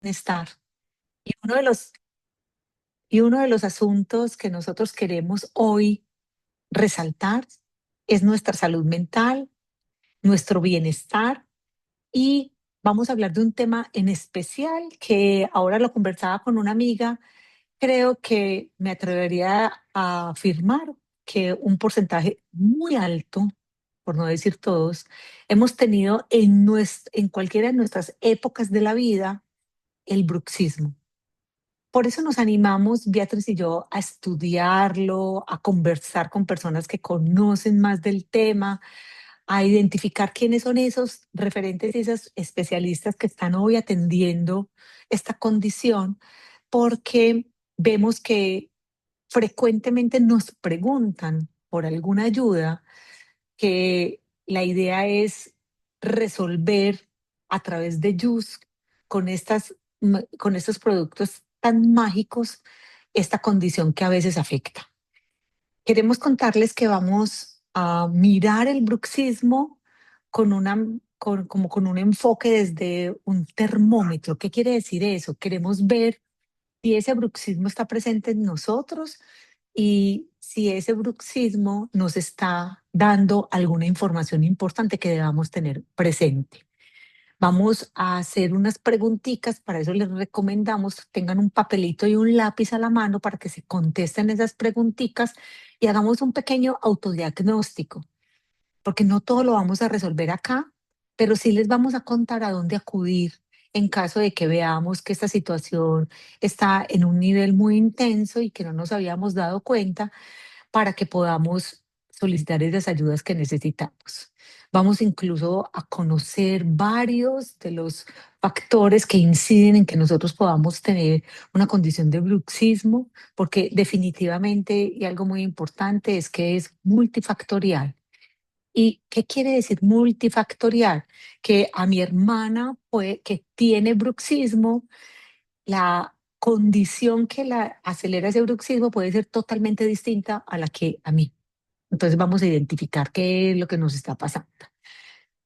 Bienestar. Y uno de los asuntos que nosotros queremos hoy resaltar es nuestra salud mental, nuestro bienestar, y vamos a hablar de un tema en especial que ahora lo conversaba con una amiga. Creo que me atrevería a afirmar que un porcentaje muy alto, por no decir todos, hemos tenido en cualquiera de nuestras épocas de la vida el bruxismo. Por eso nos animamos, Beatriz y yo, a estudiarlo, a conversar con personas que conocen más del tema, a identificar quiénes son esos referentes y esos especialistas que están hoy atendiendo esta condición, porque vemos que frecuentemente nos preguntan por alguna ayuda, que la idea es resolver a través de JUS con estos productos tan mágicos esta condición que a veces afecta. Queremos contarles que vamos a mirar el bruxismo como con un enfoque desde un termómetro. ¿Qué quiere decir eso? Queremos ver si ese bruxismo está presente en nosotros y si ese bruxismo nos está dando alguna información importante que debamos tener presente. Vamos a hacer unas preguntitas, para eso les recomendamos tengan un papelito y un lápiz a la mano para que se contesten esas preguntitas y hagamos un pequeño autodiagnóstico, porque no todo lo vamos a resolver acá, pero sí les vamos a contar a dónde acudir en caso de que veamos que esta situación está en un nivel muy intenso y que no nos habíamos dado cuenta, para que podamos solicitar esas ayudas que necesitamos. Vamos incluso a conocer varios de los factores que inciden en que nosotros podamos tener una condición de bruxismo, porque definitivamente, y algo muy importante, es que es multifactorial. ¿Y qué quiere decir multifactorial? Que a mi hermana, que tiene bruxismo, la condición que la acelera ese bruxismo puede ser totalmente distinta a la que a mí. Entonces vamos a identificar qué es lo que nos está pasando.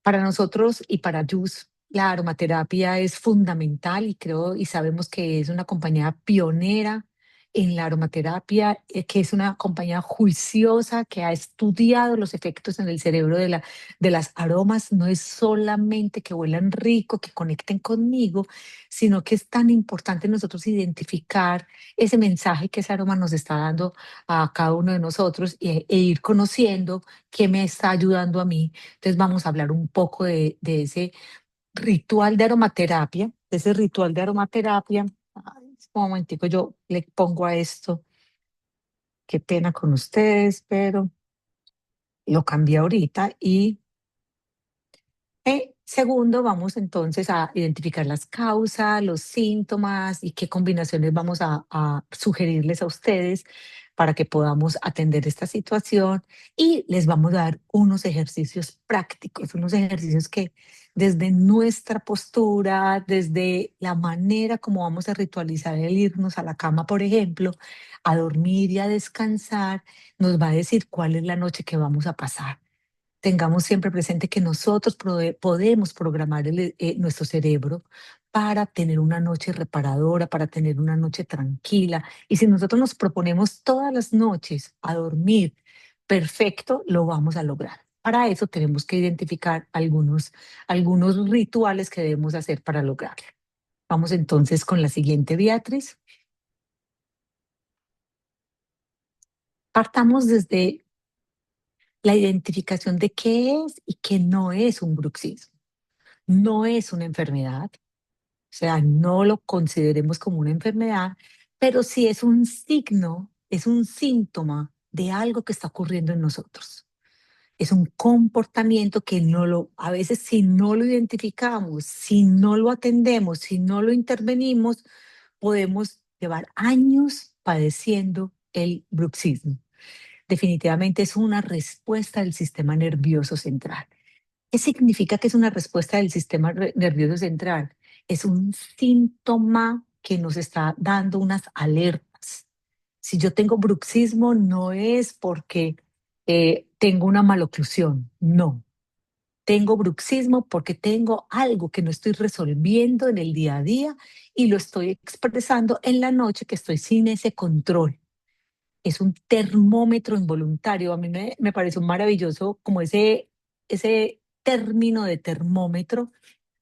Para nosotros y para JUS, la aromaterapia es fundamental y creo y sabemos que es una compañía pionera en la aromaterapia, que es una compañía juiciosa que ha estudiado los efectos en el cerebro de las aromas. No es solamente que huelan rico, que conecten conmigo, sino que es tan importante nosotros identificar ese mensaje que ese aroma nos está dando a cada uno de nosotros e ir conociendo qué me está ayudando a mí. Entonces vamos a hablar un poco de ese ritual de aromaterapia, Ay, un momentico, yo le pongo a esto, qué pena con ustedes, pero lo cambié ahorita. Y segundo, vamos entonces a identificar las causas, los síntomas y qué combinaciones vamos a sugerirles a ustedes para que podamos atender esta situación. Y les vamos a dar unos ejercicios prácticos, unos ejercicios que desde nuestra postura, desde la manera como vamos a ritualizar el irnos a la cama, por ejemplo, a dormir y a descansar, nos va a decir cuál es la noche que vamos a pasar. Tengamos siempre presente que nosotros podemos programar nuestro cerebro para tener una noche reparadora, para tener una noche tranquila. Y si nosotros nos proponemos todas las noches a dormir perfecto, lo vamos a lograr. Para eso tenemos que identificar algunos rituales que debemos hacer para lograrlo. Vamos entonces con la siguiente, Beatriz. Partamos desde la identificación de qué es y qué no es un bruxismo. No es una enfermedad, o sea, no lo consideremos como una enfermedad, pero sí es un signo, es un síntoma de algo que está ocurriendo en nosotros. Es un comportamiento que a veces si no lo identificamos, si no lo atendemos, si no lo intervenimos, podemos llevar años padeciendo el bruxismo. Definitivamente es una respuesta del sistema nervioso central. ¿Qué significa que es una respuesta del sistema nervioso central? Es un síntoma que nos está dando unas alertas. Si yo tengo bruxismo, no es porque tengo una maloclusión, no. Tengo bruxismo porque tengo algo que no estoy resolviendo en el día a día y lo estoy expresando en la noche que estoy sin ese control. Es un termómetro involuntario. A mí me parece maravilloso como ese término de termómetro,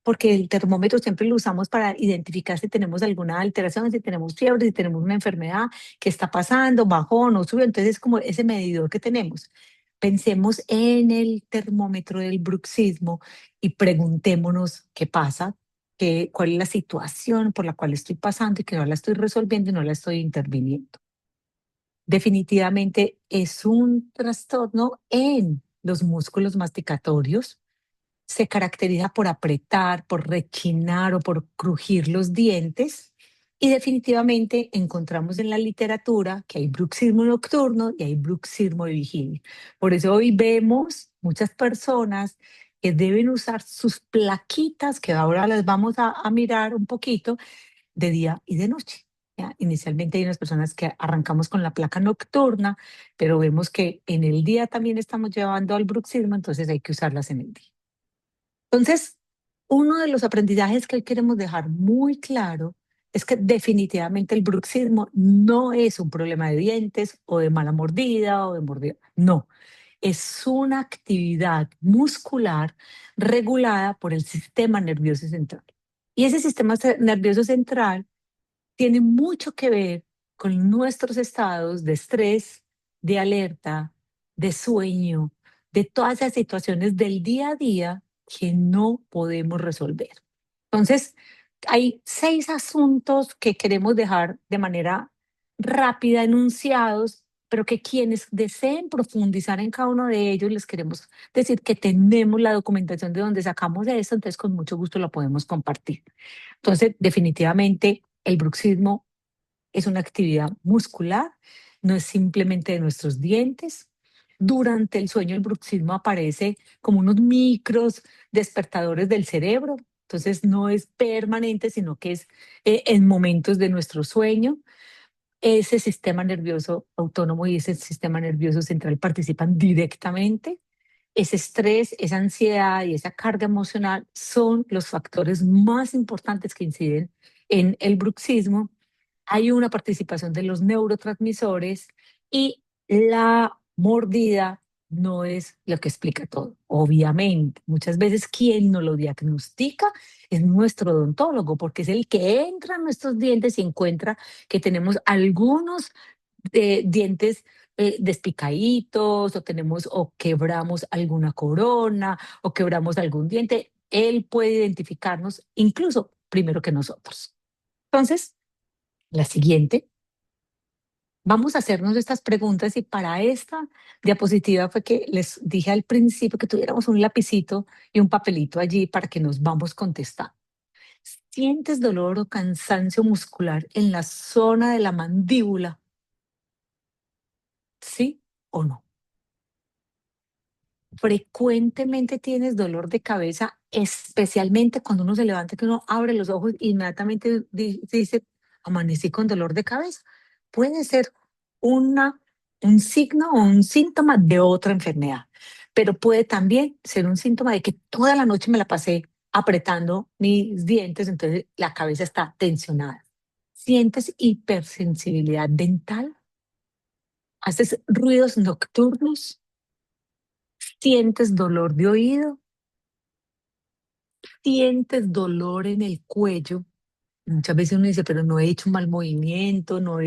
porque el termómetro siempre lo usamos para identificar si tenemos alguna alteración, si tenemos fiebre, si tenemos una enfermedad, qué está pasando, bajón o sube. Entonces es como ese medidor que tenemos. Pensemos en el termómetro del bruxismo y preguntémonos qué pasa, cuál es la situación por la cual estoy pasando y que no la estoy resolviendo y no la estoy interviniendo. Definitivamente es un trastorno en los músculos masticatorios. Se caracteriza por apretar, por rechinar o por crujir los dientes. Y definitivamente encontramos en la literatura que hay bruxismo nocturno y hay bruxismo de vigilia. Por eso hoy vemos muchas personas que deben usar sus plaquitas, que ahora las vamos a mirar un poquito, de día y de noche. ¿Ya? Inicialmente hay unas personas que arrancamos con la placa nocturna, pero vemos que en el día también estamos llevando al bruxismo, entonces hay que usarlas en el día. Entonces, uno de los aprendizajes que hoy queremos dejar muy claro es que definitivamente el bruxismo no es un problema de dientes o de mala mordida o de mordida. No, es una actividad muscular regulada por el sistema nervioso central. Y ese sistema nervioso central tiene mucho que ver con nuestros estados de estrés, de alerta, de sueño, de todas esas situaciones del día a día que no podemos resolver. Entonces, hay 6 asuntos que queremos dejar de manera rápida enunciados, pero que quienes deseen profundizar en cada uno de ellos, les queremos decir que tenemos la documentación de donde sacamos eso, entonces con mucho gusto lo podemos compartir. Entonces, definitivamente, el bruxismo es una actividad muscular, no es simplemente de nuestros dientes. Durante el sueño, el bruxismo aparece como unos micros despertadores del cerebro. Entonces, no es permanente, sino que es en momentos de nuestro sueño. Ese sistema nervioso autónomo y ese sistema nervioso central participan directamente. Ese estrés, esa ansiedad y esa carga emocional son los factores más importantes que inciden en el bruxismo. Hay una participación de los neurotransmisores y la mordida no es lo que explica todo. Obviamente, muchas veces quien nos lo diagnostica es nuestro odontólogo, porque es el que entra a nuestros dientes y encuentra que tenemos algunos dientes despicaditos o tenemos o quebramos alguna corona o quebramos algún diente. Él puede identificarnos incluso primero que nosotros. Entonces, la siguiente, vamos a hacernos estas preguntas y para esta diapositiva fue que les dije al principio que tuviéramos un lapicito y un papelito allí para que nos vamos contestando. ¿Sientes dolor o cansancio muscular en la zona de la mandíbula? ¿Sí o no? ¿Frecuentemente tienes dolor de cabeza, especialmente cuando uno se levanta, que uno abre los ojos e inmediatamente dice, amanecí con dolor de cabeza? Puede ser una, un signo o un síntoma de otra enfermedad, pero puede también ser un síntoma de que toda la noche me la pasé apretando mis dientes, entonces la cabeza está tensionada. ¿Sientes hipersensibilidad dental? ¿Haces ruidos nocturnos? ¿Sientes dolor de oído? ¿Sientes dolor en el cuello? Muchas veces uno dice, pero no he hecho un mal movimiento, no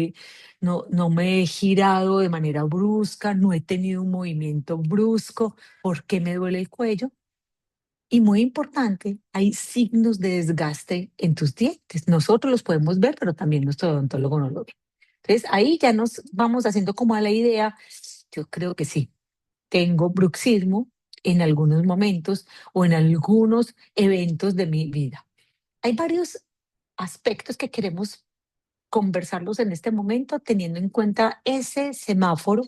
me he girado de manera brusca, no he tenido un movimiento brusco, ¿por qué me duele el cuello? Y muy importante, hay signos de desgaste en tus dientes. Nosotros los podemos ver, pero también nuestro odontólogo no lo ve. Entonces ahí ya nos vamos haciendo como a la idea, yo creo que sí, tengo bruxismo en algunos momentos o en algunos eventos de mi vida. Hay varios aspectos que queremos conversarlos en este momento teniendo en cuenta ese semáforo,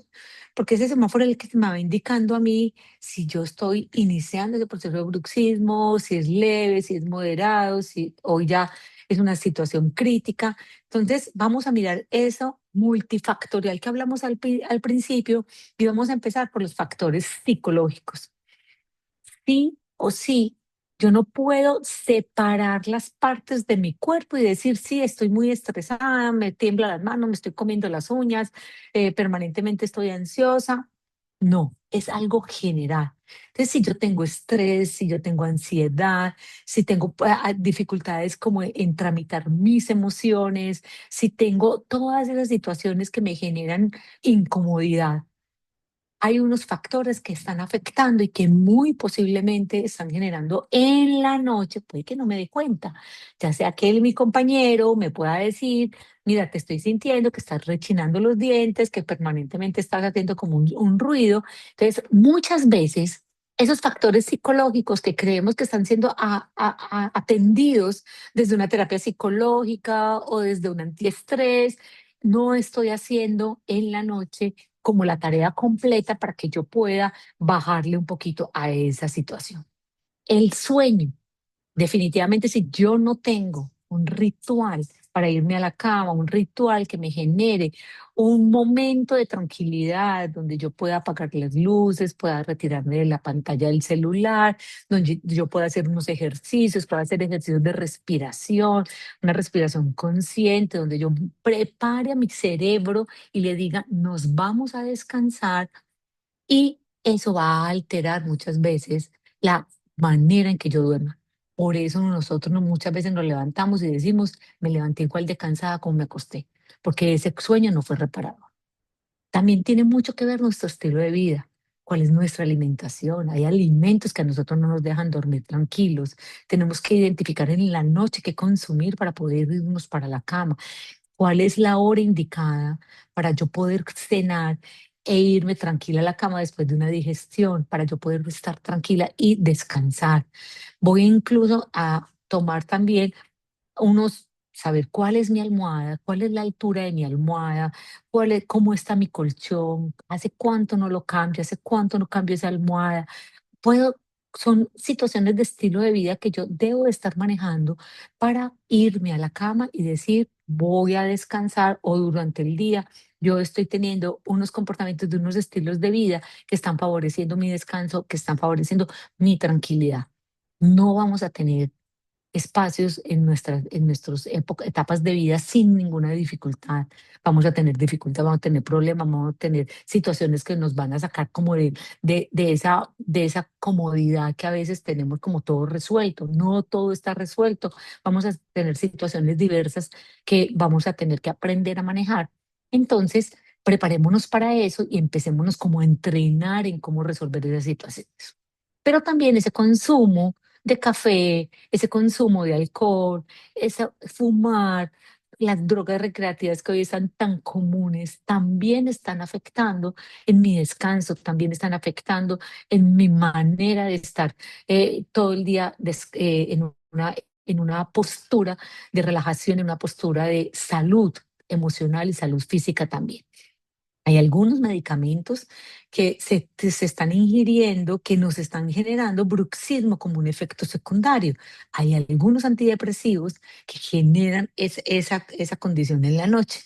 porque ese semáforo es el que me va indicando a mí si yo estoy iniciando ese proceso de bruxismo, si es leve, si es moderado, si hoy ya es una situación crítica. Entonces, vamos a mirar eso multifactorial que hablamos al principio y vamos a empezar por los factores psicológicos. Sí, o sí, yo no puedo separar las partes de mi cuerpo y decir, sí, estoy muy estresada, me tiembla las manos, me estoy comiendo las uñas, permanentemente estoy ansiosa. No, es algo general. Entonces, si yo tengo estrés, si yo tengo ansiedad, si tengo dificultades como en tramitar mis emociones, si tengo todas esas situaciones que me generan incomodidad, hay unos factores que están afectando y que muy posiblemente están generando en la noche, puede que no me dé cuenta, ya sea que mi compañero me pueda decir, mira, te estoy sintiendo que estás rechinando los dientes, que permanentemente estás haciendo como un ruido. Entonces, muchas veces esos factores psicológicos que creemos que están siendo atendidos desde una terapia psicológica o desde un antiestrés, no estoy haciendo en la noche como la tarea completa para que yo pueda bajarle un poquito a esa situación. El sueño. Definitivamente, si yo no tengo un ritual para irme a la cama, un ritual que me genere un momento de tranquilidad donde yo pueda apagar las luces, pueda retirarme de la pantalla del celular, donde yo pueda hacer unos ejercicios, pueda hacer ejercicios de respiración, una respiración consciente, donde yo prepare a mi cerebro y le diga, nos vamos a descansar, y eso va a alterar muchas veces la manera en que yo duerma. Por eso nosotros muchas veces nos levantamos y decimos, me levanté igual de cansada como me acosté, porque ese sueño no fue reparado. También tiene mucho que ver nuestro estilo de vida, cuál es nuestra alimentación. Hay alimentos que a nosotros no nos dejan dormir tranquilos. Tenemos que identificar en la noche qué consumir para poder irnos para la cama. ¿Cuál es la hora indicada para yo poder cenar e irme tranquila a la cama después de una digestión, para yo poder estar tranquila y descansar? Voy incluso a tomar también saber cuál es mi almohada, cuál es la altura de mi almohada, cómo está mi colchón, hace cuánto no lo cambio, hace cuánto no cambio esa almohada. Puedo Son situaciones de estilo de vida que yo debo de estar manejando para irme a la cama y decir, voy a descansar, o durante el día yo estoy teniendo unos comportamientos de unos estilos de vida que están favoreciendo mi descanso, que están favoreciendo mi tranquilidad. No vamos a tener espacios en nuestras etapas de vida sin ninguna dificultad. Vamos a tener dificultad, vamos a tener problemas, vamos a tener situaciones que nos van a sacar como de esa comodidad que a veces tenemos como todo resuelto. No todo está resuelto. Vamos a tener situaciones diversas que vamos a tener que aprender a manejar. Entonces, preparémonos para eso y empecémonos como a entrenar en cómo resolver esas situaciones. Pero también ese consumo de café, ese consumo de alcohol, ese fumar, las drogas recreativas que hoy están tan comunes, también están afectando en mi descanso, también están afectando en mi manera de estar todo el día en una postura de relajación, en una postura de salud emocional y salud física también. Hay algunos medicamentos que se están ingiriendo que nos están generando bruxismo como un efecto secundario. Hay algunos antidepresivos que generan esa condición en la noche.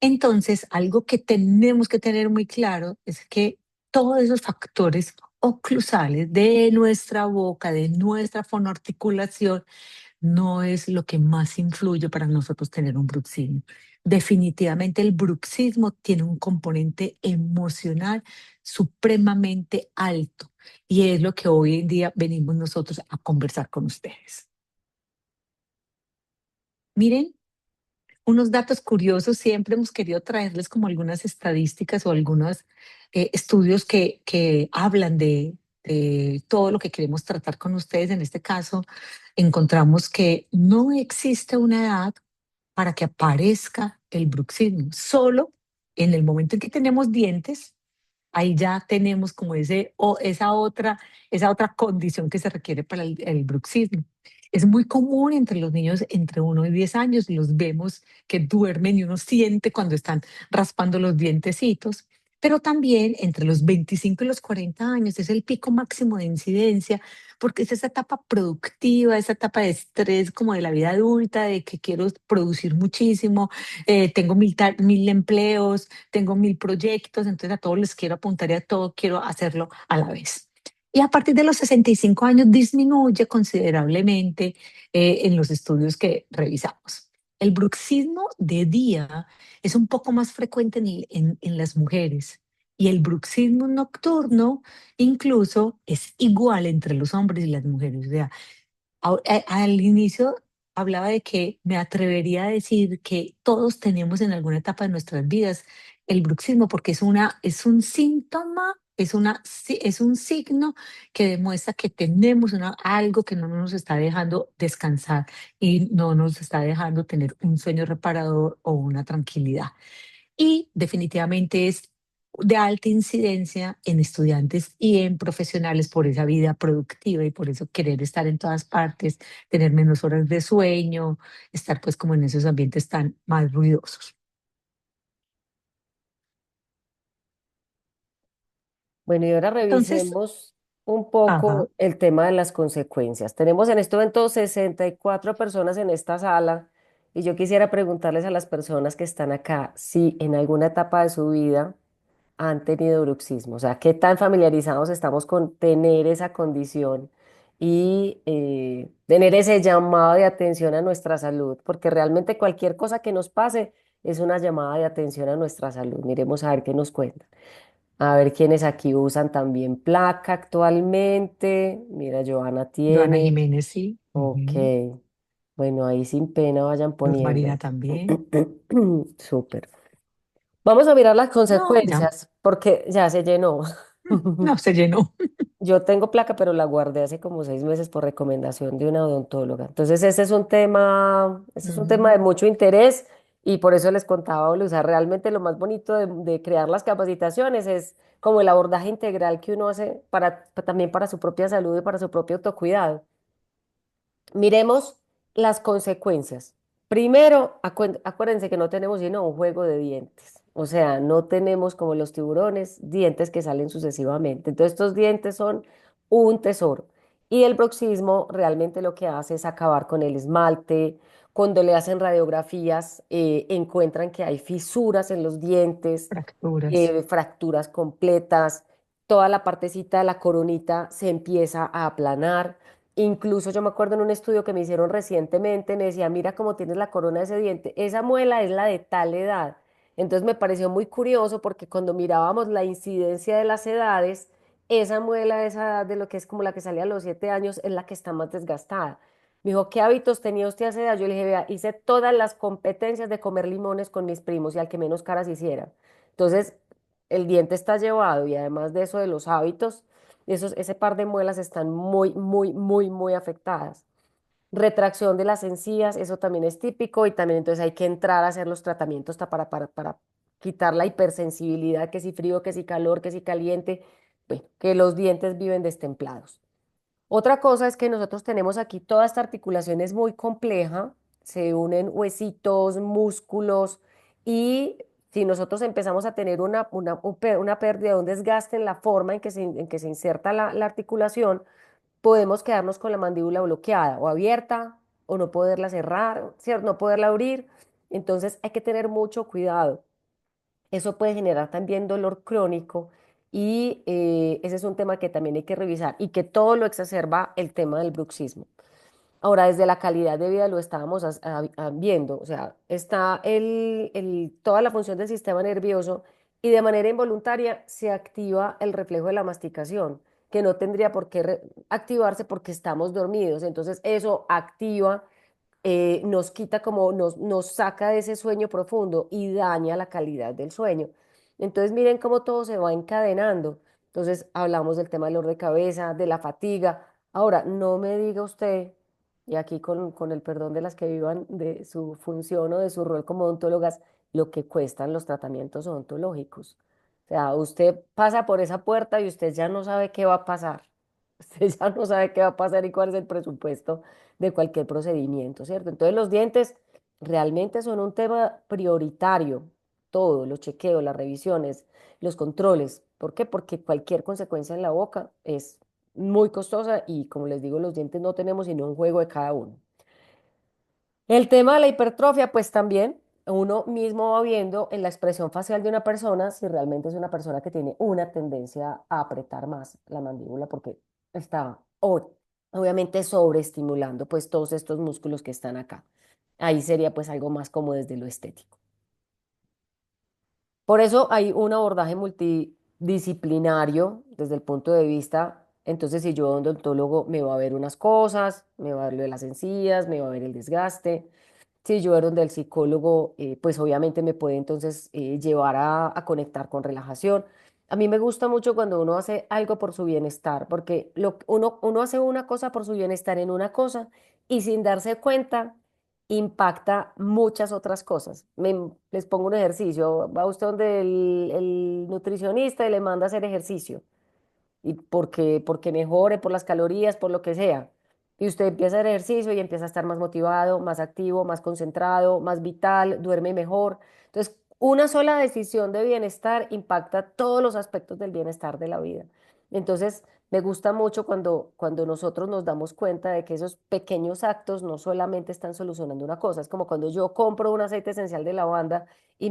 Entonces, algo que tenemos que tener muy claro es que todos esos factores oclusales de nuestra boca, de nuestra fonoarticulación, no es lo que más influye para nosotros tener un bruxismo. Definitivamente el bruxismo tiene un componente emocional supremamente alto, y es lo que hoy en día venimos nosotros a conversar con ustedes. Miren, unos datos curiosos, siempre hemos querido traerles como algunas estadísticas o algunos estudios que hablan de todo lo que queremos tratar con ustedes. En este caso, encontramos que no existe una edad para que aparezca el bruxismo. Solo en el momento en que tenemos dientes, ahí ya tenemos como esa otra condición que se requiere para el bruxismo. Es muy común entre los niños entre 1 y 10 años, los vemos que duermen y uno siente cuando están raspando los dientecitos, pero también entre los 25 y los 40 años es el pico máximo de incidencia, porque es esa etapa productiva, esa etapa de estrés como de la vida adulta, de que quiero producir muchísimo, tengo mil empleos, tengo mil proyectos, entonces a todos les quiero apuntar y a todo quiero hacerlo a la vez. Y a partir de los 65 años disminuye considerablemente en los estudios que revisamos. El bruxismo de día es un poco más frecuente en las mujeres y el bruxismo nocturno incluso es igual entre los hombres y las mujeres. O sea, al inicio hablaba de que me atrevería a decir que todos tenemos en alguna etapa de nuestras vidas el bruxismo, porque es un síntoma, es un signo que demuestra que tenemos algo que no nos está dejando descansar y no nos está dejando tener un sueño reparador o una tranquilidad. Y definitivamente es de alta incidencia en estudiantes y en profesionales por esa vida productiva y por eso querer estar en todas partes, tener menos horas de sueño, estar pues como en esos ambientes tan más ruidosos. Bueno, y ahora Entonces, revisemos un poco ajá, el tema de las consecuencias. Tenemos en este momento 64 personas en esta sala y yo quisiera preguntarles a las personas que están acá si en alguna etapa de su vida han tenido bruxismo, o sea, qué tan familiarizados estamos con tener esa condición y tener ese llamado de atención a nuestra salud, porque realmente cualquier cosa que nos pase es una llamada de atención a nuestra salud. Miremos a ver qué nos cuentan. A ver quiénes aquí usan también placa actualmente. Mira, Joana Joana tiene. Jiménez sí, Ok. ujú, Bueno, ahí sin pena vayan Luz Marina poniendo. también. Súper. Vamos a mirar las No, ya, consecuencias, porque ya se llenó. no, se llenó. Yo tengo placa, pero la guardé hace como 6 meses por recomendación de una odontóloga. Entonces, ese es un tema de Ujú. mucho interés y por eso les contaba, o sea, realmente lo más bonito de crear las capacitaciones es como el abordaje integral que uno hace también para su propia salud y para su propio autocuidado. Miremos las consecuencias. Primero, acuérdense que no tenemos sino un juego de dientes. O sea, no tenemos como los tiburones dientes que salen sucesivamente. Entonces, estos dientes son un tesoro. Y el bruxismo realmente lo que hace es acabar con el esmalte. Cuando le hacen radiografías, encuentran que hay fisuras en los dientes, Fracturas. fracturas completas. Toda la partecita de la coronita se empieza a aplanar. Incluso yo me acuerdo en un estudio que me hicieron recientemente, me decía, mira cómo tienes la corona de ese diente, esa muela es la de tal edad. Entonces me pareció muy curioso porque cuando mirábamos la incidencia de las edades, esa muela de esa edad de lo que es como la que salía a los 7 años es la que está más desgastada. Me dijo, ¿qué hábitos tenía usted a esa edad? Yo le dije, vea, hice todas las competencias de comer limones con mis primos y al que menos caras hiciera. Entonces, el diente está llevado y además de eso de los hábitos, ese par de muelas están muy, muy, muy, muy afectadas. Retracción de las encías, eso también es típico y también entonces hay que entrar a hacer los tratamientos para quitar la hipersensibilidad, que si frío, que si calor, que si caliente, bueno, que los dientes viven destemplados. Otra cosa es que nosotros tenemos aquí toda esta articulación es muy compleja, se unen huesitos, músculos y si nosotros empezamos a tener una pérdida, un desgaste en la forma en que se inserta la articulación, podemos quedarnos con la mandíbula bloqueada o abierta o no poderla cerrar, ¿cierto? No poderla abrir. Entonces hay que tener mucho cuidado. Eso puede generar también dolor crónico y ese es un tema que también hay que revisar y que todo lo exacerba el tema del bruxismo. Ahora, desde la calidad de vida lo estábamos viendo, o sea, está toda la función del sistema nervioso y de manera involuntaria se activa el reflejo de la masticación, que no tendría por qué activarse porque estamos dormidos. Entonces, eso activa nos quita como, nos saca de ese sueño profundo y daña la calidad del sueño. Entonces miren cómo todo se va encadenando. Entonces hablamos del tema del dolor de cabeza, de la fatiga. Ahora, no me diga usted, y aquí con el perdón de las que vivan de su función o de su rol como odontólogas, lo que cuestan los tratamientos odontológicos. O sea, usted pasa por esa puerta y usted ya no sabe qué va a pasar. Usted ya no sabe qué va a pasar y cuál es el presupuesto de cualquier procedimiento, ¿cierto? Entonces los dientes realmente son un tema prioritario, todo, los chequeos, las revisiones, los controles. ¿Por qué? Porque cualquier consecuencia en la boca es muy costosa y como les digo, los dientes no tenemos sino un juego de cada uno. El tema de la hipertrofia, pues también uno mismo va viendo en la expresión facial de una persona si realmente es una persona que tiene una tendencia a apretar más la mandíbula, porque está obviamente sobreestimulando pues todos estos músculos que están acá. Ahí sería pues algo más como desde lo estético. Por eso hay un abordaje multidisciplinario desde el punto de vista, entonces si yo voy a un odontólogo me va a ver unas cosas, me va a ver lo de las encías, me va a ver el desgaste. Si yo voy donde el psicólogo, pues obviamente me puede entonces llevar a conectar con relajación. A mí me gusta mucho cuando uno hace algo por su bienestar, porque uno hace una cosa por su bienestar en una cosa y sin darse cuenta impacta muchas otras cosas. Les pongo un ejercicio, va usted donde el nutricionista y le manda a hacer ejercicio y porque mejore por las calorías, por lo que sea. Y usted empieza a hacer ejercicio y empieza a estar más motivado, más activo, más concentrado, más vital, duerme mejor. Entonces, una sola decisión de bienestar impacta todos los aspectos del bienestar de la vida. Entonces, me gusta mucho cuando nosotros nos damos cuenta de que esos pequeños actos no solamente están solucionando una cosa. Es como cuando yo compro un aceite esencial de lavanda y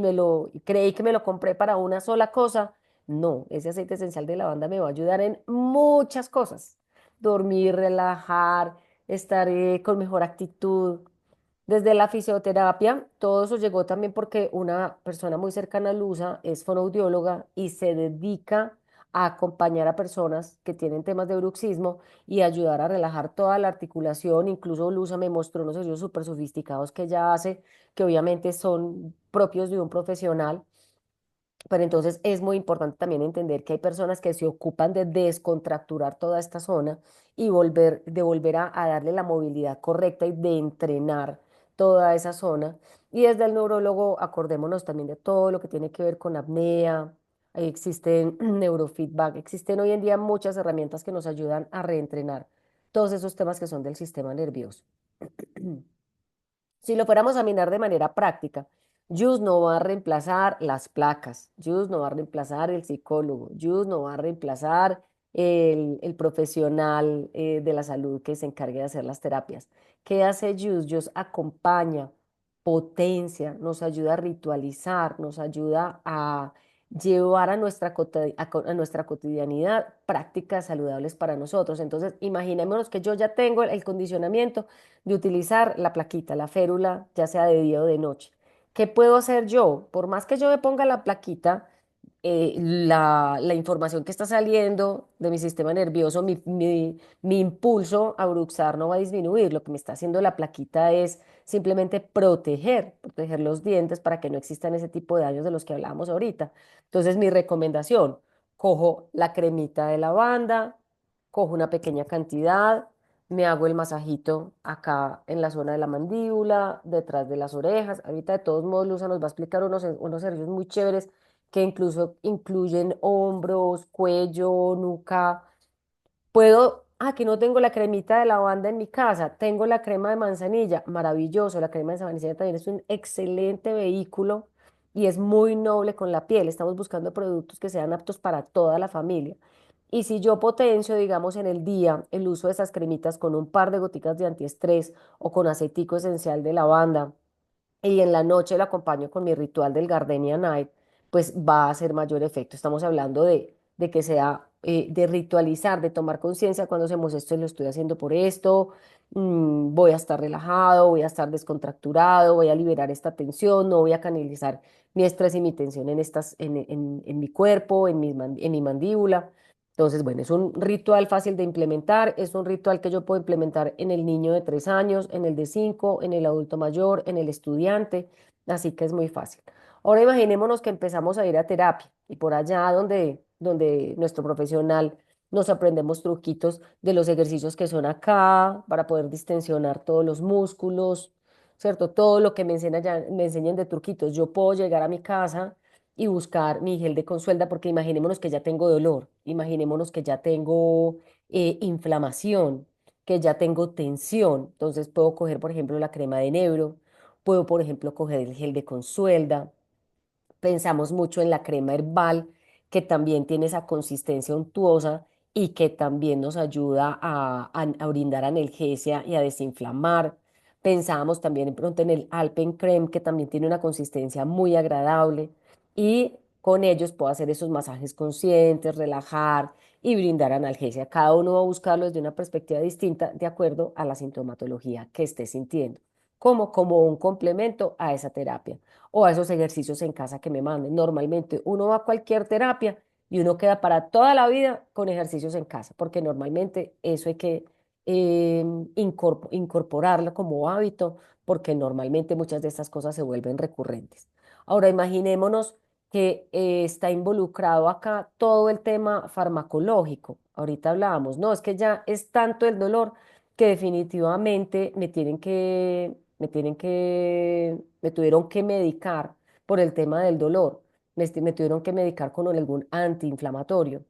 creí que me lo compré para una sola cosa. No, ese aceite esencial de lavanda me va a ayudar en muchas cosas. Dormir, relajar, estar con mejor actitud. Desde la fisioterapia, todo eso llegó también porque una persona muy cercana a Luisa es fonoaudióloga y se dedica a acompañar a personas que tienen temas de bruxismo y ayudar a relajar toda la articulación. Incluso Luisa me mostró unos ejercicios súper sofisticados que ella hace, que obviamente son propios de un profesional, pero entonces es muy importante también entender que hay personas que se ocupan de descontracturar toda esta zona y de volver a darle la movilidad correcta y de entrenar toda esa zona. Y desde el neurólogo, acordémonos también de todo lo que tiene que ver con apnea. Ahí existen neurofeedback, existen hoy en día muchas herramientas que nos ayudan a reentrenar todos esos temas que son del sistema nervioso. Si lo fuéramos a mirar de manera práctica, JUS no va a reemplazar las placas, JUS no va a reemplazar el psicólogo, JUS no va a reemplazar el profesional de la salud que se encargue de hacer las terapias. ¿Qué hace JUS? JUS acompaña, potencia, nos ayuda a ritualizar, nos ayuda a llevar a a nuestra cotidianidad prácticas saludables para nosotros. Entonces, imaginémonos que yo ya tengo el condicionamiento de utilizar la plaquita, la férula, ya sea de día o de noche. ¿Qué puedo hacer yo? Por más que yo me ponga la plaquita, la información que está saliendo de mi sistema nervioso, mi impulso a bruxar no va a disminuir. Lo que me está haciendo la plaquita es simplemente proteger los dientes para que no existan ese tipo de daños de los que hablábamos ahorita. Entonces, mi recomendación, cojo la cremita de lavanda, cojo una pequeña cantidad, me hago el masajito acá en la zona de la mandíbula, detrás de las orejas. Ahorita de todos modos Luza nos va a explicar unos ejercicios muy chéveres que incluso incluyen hombros, cuello, nuca. Que no tengo la cremita de lavanda en mi casa, tengo la crema de manzanilla, maravilloso, la crema de manzanilla también es un excelente vehículo y es muy noble con la piel. Estamos buscando productos que sean aptos para toda la familia. Y si yo potencio, digamos, en el día el uso de esas cremitas con un par de goticas de antiestrés o con aceitico esencial de lavanda, y en la noche lo acompaño con mi ritual del Gardenia Night, pues va a hacer mayor efecto. Estamos hablando de que sea, de ritualizar, de tomar conciencia cuando hacemos esto, lo estoy haciendo por esto, voy a estar relajado, voy a estar descontracturado, voy a liberar esta tensión, no voy a canalizar mi estrés y mi tensión en mi cuerpo, en mi mandíbula. Entonces, bueno, es un ritual fácil de implementar, es un ritual que yo puedo implementar en el niño de 3 años, en el de 5, en el adulto mayor, en el estudiante, así que es muy fácil. Ahora imaginémonos que empezamos a ir a terapia y por allá donde nuestro profesional nos aprendemos truquitos de los ejercicios que son acá para poder distensionar todos los músculos, ¿cierto? Todo lo que me enseñan de truquitos. Yo puedo llegar a mi casa y buscar mi gel de Consuelda, porque imaginémonos que ya tengo dolor, imaginémonos que ya tengo inflamación, que ya tengo tensión. Entonces puedo coger, por ejemplo, la crema de Nebro, puedo, por ejemplo, coger el gel de Consuelda. Pensamos mucho en la crema herbal, que también tiene esa consistencia untuosa y que también nos ayuda a brindar analgesia y a desinflamar. Pensábamos también de pronto en el Alpen Creme, que también tiene una consistencia muy agradable y con ellos puedo hacer esos masajes conscientes, relajar, y brindar analgesia. Cada uno va a buscarlo desde una perspectiva distinta de acuerdo a la sintomatología que esté sintiendo, como un complemento a esa terapia o a esos ejercicios en casa que me manden. Normalmente uno va a cualquier terapia y uno queda para toda la vida con ejercicios en casa, porque normalmente eso hay que incorporarlo como hábito, porque normalmente muchas de estas cosas se vuelven recurrentes. Ahora, imaginémonos que está involucrado acá todo el tema farmacológico. Ahorita hablábamos, no, es que ya es tanto el dolor que definitivamente me tuvieron que medicar por el tema del dolor. Me tuvieron que medicar con algún antiinflamatorio.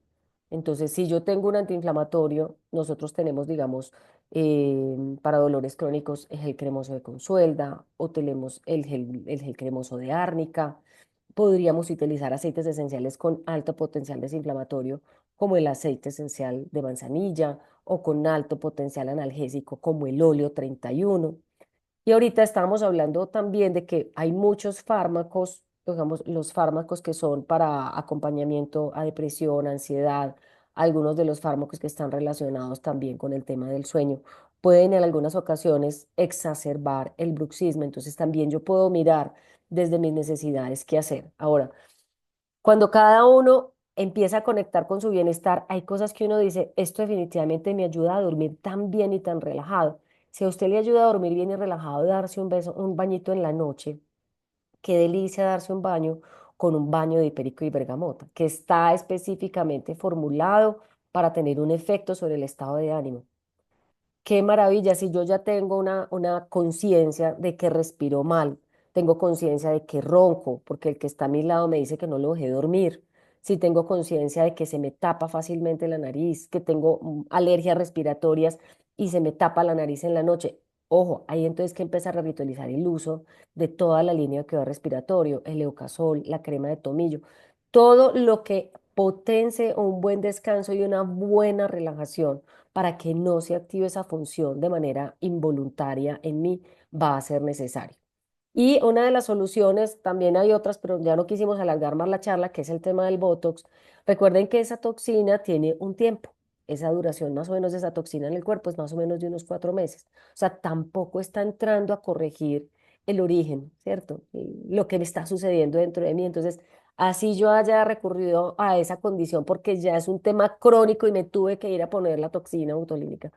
Entonces, si yo tengo un antiinflamatorio, nosotros tenemos, digamos, para dolores crónicos, el gel cremoso de Consuelda o tenemos el gel cremoso de árnica. Podríamos utilizar aceites esenciales con alto potencial desinflamatorio, como el aceite esencial de manzanilla o con alto potencial analgésico, como el óleo 31. Y ahorita estábamos hablando también de que hay muchos fármacos, digamos, los fármacos que son para acompañamiento a depresión, ansiedad, algunos de los fármacos que están relacionados también con el tema del sueño, pueden en algunas ocasiones exacerbar el bruxismo. Entonces también yo puedo mirar desde mis necesidades qué hacer. Ahora, cuando cada uno empieza a conectar con su bienestar, hay cosas que uno dice, esto definitivamente me ayuda a dormir tan bien y tan relajado. Si a usted le ayuda a dormir bien y relajado, darse un beso, un bañito en la noche, qué delicia darse un baño con un baño de hiperico y bergamota, que está específicamente formulado para tener un efecto sobre el estado de ánimo. Qué maravilla, si yo ya tengo una conciencia de que respiro mal, tengo conciencia de que ronco, porque el que está a mi lado me dice que no lo dejé dormir, si tengo conciencia de que se me tapa fácilmente la nariz, que tengo alergias respiratorias y se me tapa la nariz en la noche. Ojo, ahí entonces que empezar a ritualizar el uso de toda la línea de cuidado respiratorio, el Eucasol, la crema de tomillo, todo lo que potencie un buen descanso y una buena relajación para que no se active esa función de manera involuntaria en mí, va a ser necesario. Y una de las soluciones, también hay otras, pero ya no quisimos alargar más la charla, que es el tema del Botox. Recuerden que esa toxina tiene un tiempo. Esa duración más o menos de esa toxina en el cuerpo es más o menos de unos 4 meses. O sea, tampoco está entrando a corregir el origen, ¿cierto? Lo que me está sucediendo dentro de mí. Entonces, así yo haya recurrido a esa condición porque ya es un tema crónico y me tuve que ir a poner la toxina botulínica,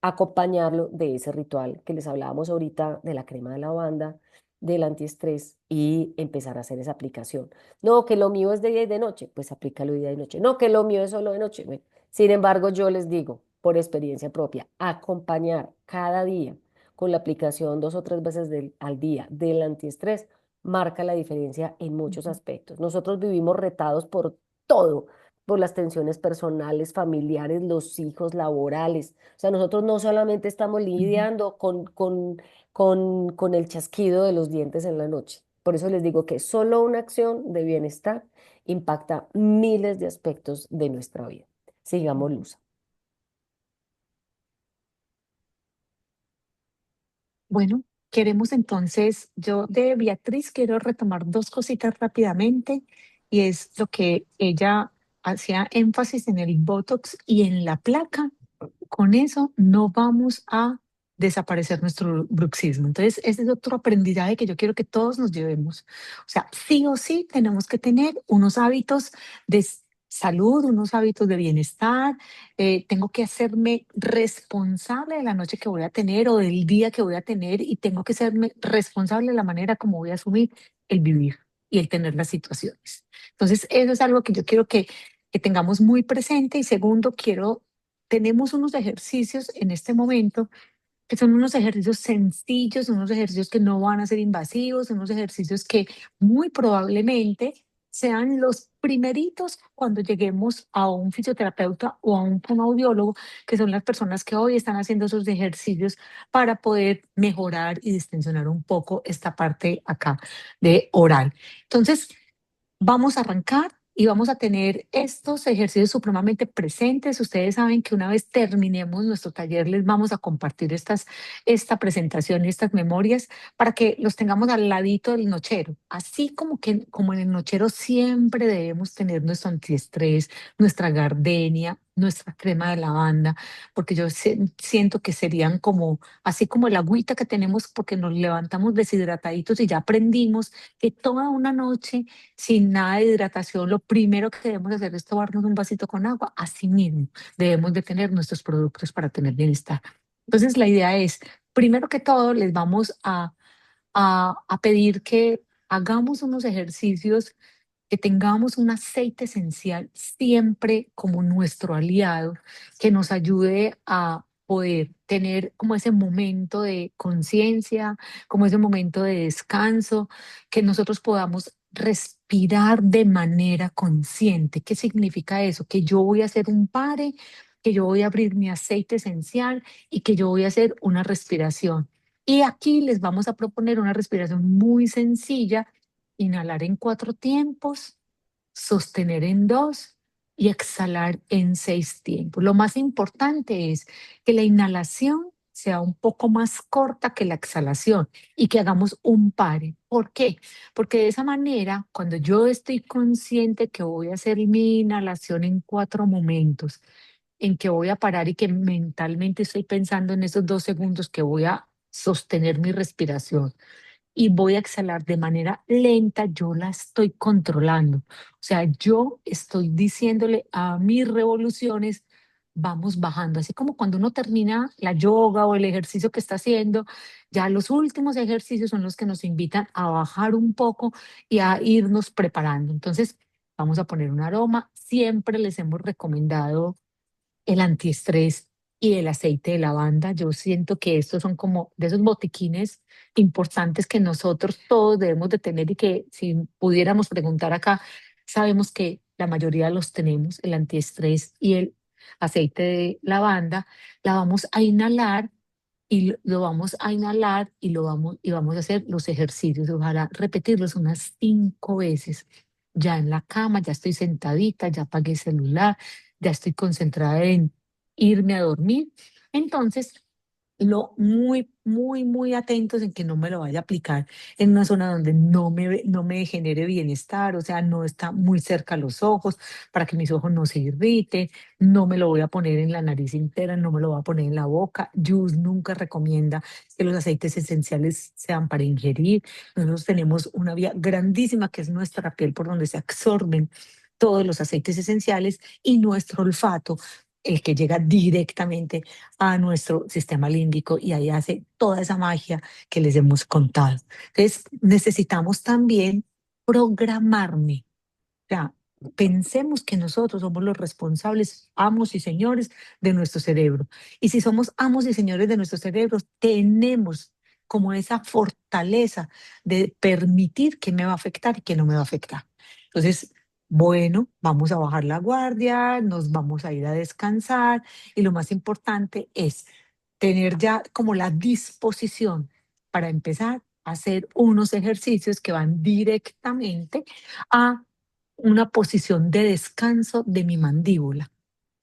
acompañarlo de ese ritual que les hablábamos ahorita, de la crema de lavanda, del antiestrés y empezar a hacer esa aplicación. No, que lo mío es de día y de noche, pues aplícalo de día y noche. No, que lo mío es solo de noche. Bueno, sin embargo, yo les digo, por experiencia propia, acompañar cada día con la aplicación 2 o 3 veces al día del antiestrés marca la diferencia en muchos Ujú, aspectos. Nosotros vivimos retados por todo, por las tensiones personales, familiares, los hijos, laborales. O sea, nosotros no solamente estamos ujú. lidiando con el chasquido de los dientes en la noche. Por eso les digo que solo una acción de bienestar impacta miles de aspectos de nuestra vida. Sigamos, Luz. Bueno, queremos entonces, yo de Beatriz quiero retomar dos cositas rápidamente y es lo que ella hacía énfasis en el Botox y en la placa. Con eso no vamos a desaparecer nuestro bruxismo. Entonces, ese es otro aprendizaje que yo quiero que todos nos llevemos. O sea, sí o sí tenemos que tener unos hábitos de salud, unos hábitos de bienestar. Tengo que hacerme responsable de la noche que voy a tener o del día que voy a tener y tengo que serme responsable de la manera como voy a asumir el vivir y el tener las situaciones. Entonces, eso es algo que yo quiero que tengamos muy presente. Y segundo, tenemos unos ejercicios en este momento que son unos ejercicios sencillos, unos ejercicios que no van a ser invasivos, unos ejercicios que muy probablemente sean los primeritos cuando lleguemos a un fisioterapeuta o a un fonoaudiólogo, que son las personas que hoy están haciendo esos ejercicios para poder mejorar y distensionar un poco esta parte acá de oral. Entonces, vamos a arrancar y vamos a tener estos ejercicios supremamente presentes. Ustedes saben que una vez terminemos nuestro taller, les vamos a compartir esta presentación y estas memorias para que los tengamos al ladito del nochero. Así como en el nochero siempre debemos tener nuestro antiestrés, nuestra gardenia. nuestra crema de lavanda, porque yo siento que serían como, así como el agüita que tenemos porque nos levantamos deshidrataditos y ya aprendimos que toda una noche sin nada de hidratación, lo primero que debemos hacer es tomarnos un vasito con agua. Así mismo, debemos de tener nuestros productos para tener bienestar. Entonces, la idea es, primero que todo, les vamos a pedir que hagamos unos ejercicios, que tengamos un aceite esencial siempre como nuestro aliado, que nos ayude a poder tener como ese momento de conciencia, como ese momento de descanso, que nosotros podamos respirar de manera consciente. ¿Qué significa eso? Que yo voy a hacer un pare, que yo voy a abrir mi aceite esencial y que yo voy a hacer una respiración. Y aquí les vamos a proponer una respiración muy sencilla: inhalar en 4 tiempos, sostener en 2 y exhalar en 6 tiempos. Lo más importante es que la inhalación sea un poco más corta que la exhalación y que hagamos un pare. ¿Por qué? Porque de esa manera, cuando yo estoy consciente que voy a hacer mi inhalación en 4 momentos, en que voy a parar y que mentalmente estoy pensando en esos 2 segundos que voy a sostener mi respiración y voy a exhalar de manera lenta, yo la estoy controlando. O sea, yo estoy diciéndole a mis revoluciones, vamos bajando. Así como cuando uno termina la yoga o el ejercicio que está haciendo, ya los últimos ejercicios son los que nos invitan a bajar un poco y a irnos preparando. Entonces, vamos a poner un aroma. Siempre les hemos recomendado el antiestrés y el aceite de lavanda. Yo siento que estos son como de esos botiquines importantes que nosotros todos debemos de tener y que si pudiéramos preguntar acá, sabemos que la mayoría los tenemos, el antiestrés y el aceite de lavanda. La vamos a inhalar y lo vamos a inhalar y vamos a hacer los ejercicios. Ojalá repetirlos unas 5 veces. Ya en la cama, ya estoy sentadita, ya apagué el celular, ya estoy concentrada en irme a dormir. Entonces, muy, muy, muy atentos en que no me lo vaya a aplicar en una zona donde no me genere bienestar, o sea, no está muy cerca a los ojos para que mis ojos no se irriten. No me lo voy a poner en la nariz entera, no me lo voy a poner en la boca. Juice nunca recomienda que los aceites esenciales sean para ingerir. Nosotros tenemos una vía grandísima que es nuestra piel por donde se absorben todos los aceites esenciales y nuestro olfato, el que llega directamente a nuestro sistema límbico y ahí hace toda esa magia que les hemos contado. Entonces, necesitamos también programarme. O sea, pensemos que nosotros somos los responsables, amos y señores de nuestro cerebro. Y si somos amos y señores de nuestro cerebro, tenemos como esa fortaleza de permitir qué me va a afectar y qué no me va a afectar. Entonces, bueno, vamos a bajar la guardia, nos vamos a ir a descansar y lo más importante es tener ya como la disposición para empezar a hacer unos ejercicios que van directamente a una posición de descanso de mi mandíbula.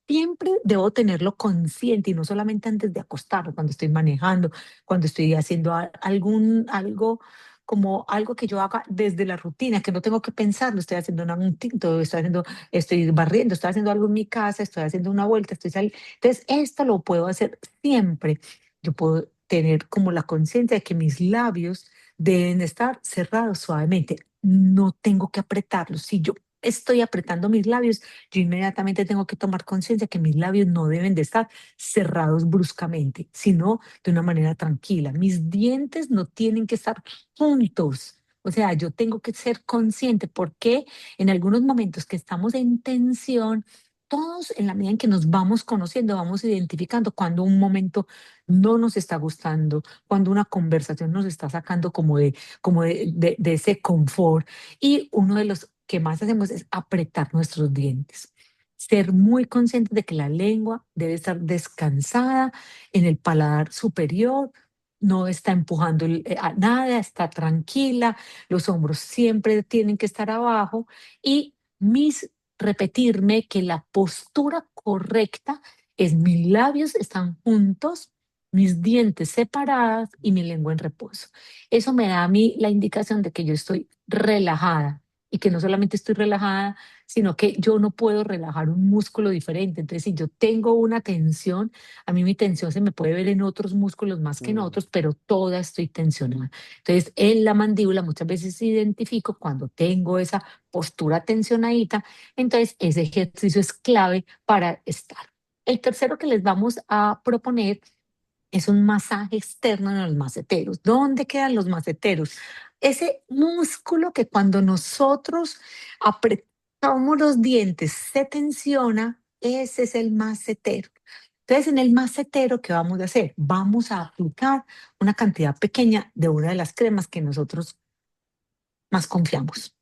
Siempre debo tenerlo consciente y no solamente antes de acostarme, cuando estoy manejando, cuando estoy haciendo algo como algo que yo haga desde la rutina, que no tengo que pensarlo, estoy haciendo un tinto, estoy barriendo, estoy haciendo algo en mi casa, estoy haciendo una vuelta, estoy saliendo. Entonces, esto lo puedo hacer siempre. Yo puedo tener como la conciencia de que mis labios deben estar cerrados suavemente. No tengo que apretarlos. Si yo estoy apretando mis labios, yo inmediatamente tengo que tomar conciencia que mis labios no deben de estar cerrados bruscamente, sino de una manera tranquila. Mis dientes no tienen que estar juntos. O sea, yo tengo que ser consciente porque en algunos momentos que estamos en tensión, todos en la medida en que nos vamos conociendo, vamos identificando cuando un momento no nos está gustando, cuando una conversación nos está sacando de ese confort. Y uno de los que más hacemos es apretar nuestros dientes. Ser muy conscientes de que la lengua debe estar descansada en el paladar superior, no está empujando a nada, está tranquila, los hombros siempre tienen que estar abajo y repetirme que la postura correcta es mis labios están juntos, mis dientes separados y mi lengua en reposo. Eso me da a mí la indicación de que yo estoy relajada y que no solamente estoy relajada, sino que yo no puedo relajar un músculo diferente. Entonces, si yo tengo una tensión, a mí mi tensión se me puede ver en otros músculos más que en Mm. otros, pero toda estoy tensionada. Entonces, en la mandíbula muchas veces identifico cuando tengo esa postura tensionadita, entonces ese ejercicio es clave para estar. El tercero que les vamos a proponer es un masaje externo en los maceteros. ¿Dónde quedan los maceteros? Ese músculo que cuando nosotros apretamos los dientes se tensiona, ese es el macetero. Entonces, en el macetero, ¿qué vamos a hacer? Vamos a aplicar una cantidad pequeña de una de las cremas que nosotros más confiamos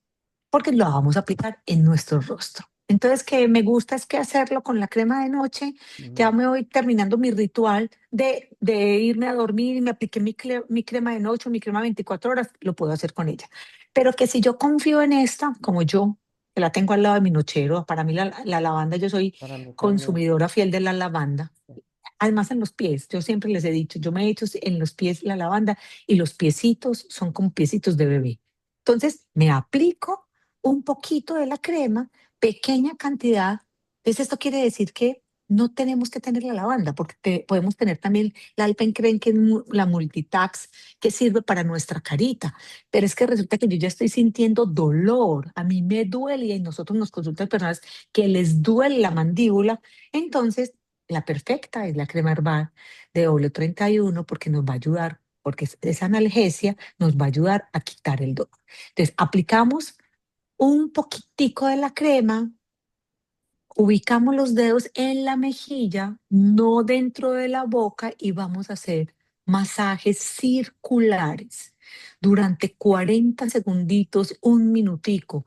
porque lo vamos a aplicar en nuestro rostro. Entonces, que me gusta es que hacerlo con la crema de noche, ya Mm. me voy terminando mi ritual de irme a dormir y me apliqué mi crema de noche, mi crema 24 horas, lo puedo hacer con ella. Pero que si yo confío en esta, como yo, que la tengo al lado de mi nochero, para mí la lavanda, yo soy Para mí también. consumidora fiel de la lavanda. Además en los pies, yo siempre les he dicho, yo me he hecho en los pies la lavanda y los piecitos son como piecitos de bebé. Entonces me aplico un poquito de la crema, pequeña cantidad. Entonces esto quiere decir que no tenemos que tener la lavanda, porque podemos tener también la Alpencrem, que es la Multitax, que sirve para nuestra carita. Pero es que resulta que yo ya estoy sintiendo dolor, a mí me duele y nosotros nos consultan personas que les duele la mandíbula. Entonces la perfecta es la crema herbal de W31 porque nos va a ayudar, porque esa analgesia nos va a ayudar a quitar el dolor. Entonces, aplicamos un poquitico de la crema, ubicamos los dedos en la mejilla, no dentro de la boca, y vamos a hacer masajes circulares durante 40 segunditos, un minutico.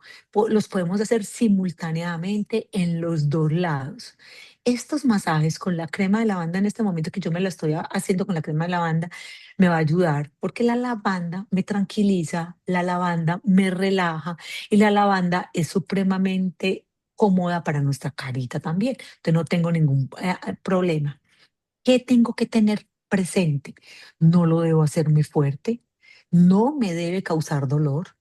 Los podemos hacer simultáneamente en los dos lados. Estos masajes con la crema de lavanda, en este momento que yo me la estoy haciendo con la crema de lavanda, me va a ayudar porque la lavanda me tranquiliza, la lavanda me relaja y la lavanda es supremamente cómoda para nuestra carita también. Entonces no tengo ningún problema. ¿Qué tengo que tener presente? No lo debo hacer muy fuerte, no me debe causar dolor.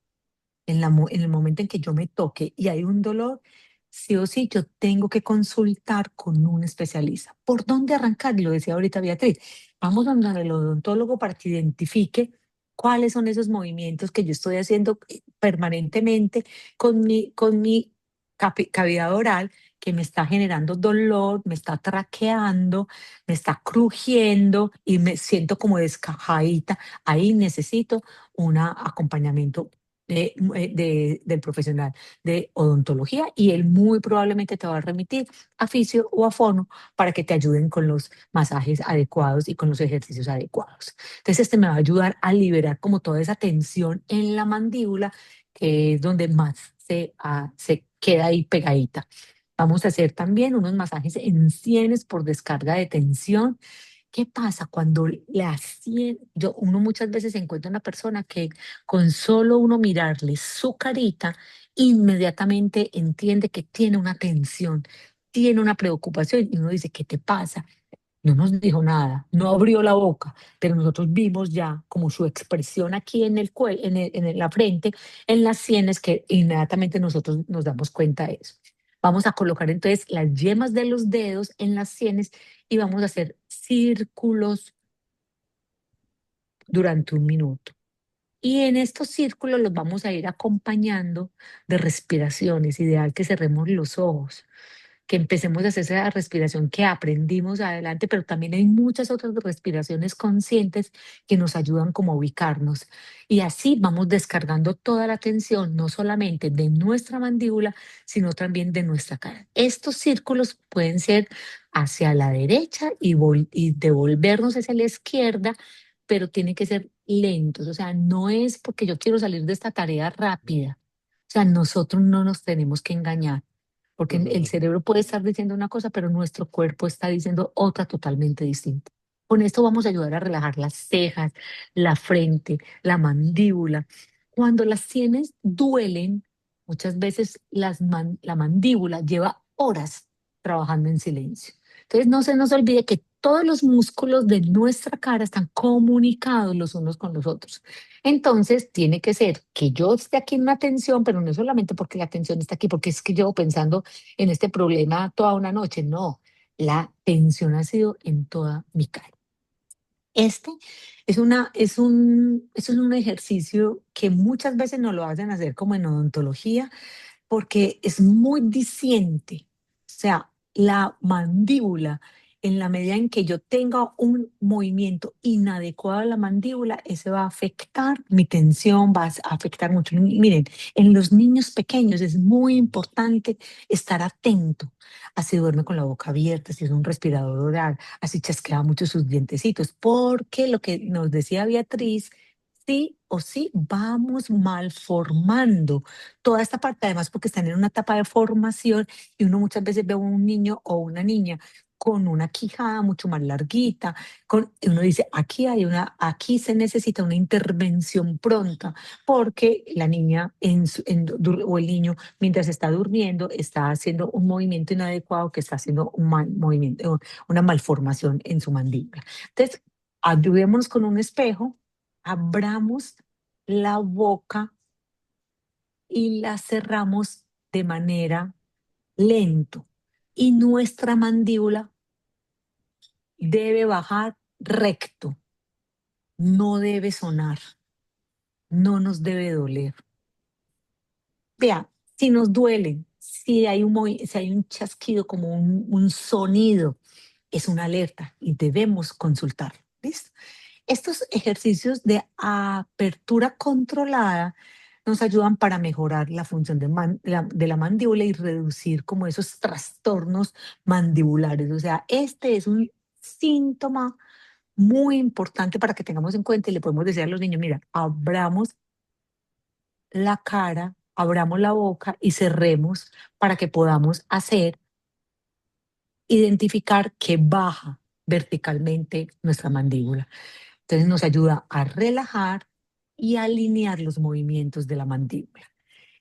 En el momento en que yo me toque y hay un dolor, sí o sí, yo tengo que consultar con un especialista. ¿Por dónde arrancar? Y lo decía ahorita Beatriz. Vamos a donde el odontólogo para que identifique cuáles son esos movimientos que yo estoy haciendo permanentemente con mi cavidad oral que me está generando dolor, me está traqueando, me está crujiendo y me siento como descajadita. Ahí necesito un acompañamiento del profesional de odontología y él muy probablemente te va a remitir a fisio o a fono para que te ayuden con los masajes adecuados y con los ejercicios adecuados. Entonces, este me va a ayudar a liberar como toda esa tensión en la mandíbula, que es donde más se queda ahí pegadita. Vamos a hacer también unos masajes en sienes por descarga de tensión. ¿Qué pasa cuando uno muchas veces encuentra una persona que con solo uno mirarle su carita, inmediatamente entiende que tiene una tensión, tiene una preocupación y uno dice, ¿qué te pasa? No nos dijo nada, no abrió la boca, pero nosotros vimos ya como su expresión aquí en el cuello, la frente, en las sienes, que inmediatamente nosotros nos damos cuenta de eso. Vamos a colocar entonces las yemas de los dedos en las sienes y vamos a hacer círculos durante un minuto. Y en estos círculos los vamos a ir acompañando de respiraciones. Ideal que cerremos los ojos, que empecemos a hacer esa respiración que aprendimos adelante, pero también hay muchas otras respiraciones conscientes que nos ayudan como a ubicarnos. Y así vamos descargando toda la tensión, no solamente de nuestra mandíbula, sino también de nuestra cara. Estos círculos pueden ser hacia la derecha y devolvernos hacia la izquierda, pero tienen que ser lentos. O sea, no es porque yo quiero salir de esta tarea rápida. O sea, nosotros no nos tenemos que engañar porque el cerebro puede estar diciendo una cosa, pero nuestro cuerpo está diciendo otra totalmente distinta. Con esto vamos a ayudar a relajar las cejas, la frente, la mandíbula. Cuando las sienes duelen, muchas veces la mandíbula lleva horas trabajando en silencio. Entonces, no se nos olvide que todos los músculos de nuestra cara están comunicados los unos con los otros. Entonces, tiene que ser que yo esté aquí en una tensión, pero no es solamente porque la tensión está aquí, porque es que llevo pensando en este problema toda una noche. No, la tensión ha sido en toda mi cara. Este es un ejercicio que muchas veces nos lo hacen hacer como en odontología, porque es muy diciente. O sea, la mandíbula, en la medida en que yo tenga un movimiento inadecuado de la mandíbula, ese va a afectar mi tensión, va a afectar mucho. Miren, en los niños pequeños es muy importante estar atento a si duerme con la boca abierta, si es un respirador oral, así chasquea mucho sus dientecitos, porque lo que nos decía Beatriz, sí o sí vamos malformando toda esta parte, además porque están en una etapa de formación y uno muchas veces ve a un niño o una niña con una quijada mucho más larguita, y uno dice, aquí se necesita una intervención pronta, porque la niña o el niño, mientras está durmiendo, está haciendo un movimiento inadecuado, que está haciendo un mal movimiento, una malformación en su mandíbula. Entonces, ayudémonos con un espejo, abramos la boca y la cerramos de manera lento. Y nuestra mandíbula debe bajar recto, no debe sonar, no nos debe doler. Vea, si nos duele, si hay un chasquido como un sonido, es una alerta y debemos consultar. ¿Listo? Estos ejercicios de apertura controlada nos ayudan para mejorar la función de la mandíbula y reducir como esos trastornos mandibulares. O sea, este es un síntoma muy importante para que tengamos en cuenta y le podemos decir a los niños, mira, abramos la cara, abramos la boca y cerremos para que podamos identificar que baja verticalmente nuestra mandíbula. Entonces nos ayuda a relajar y a alinear los movimientos de la mandíbula.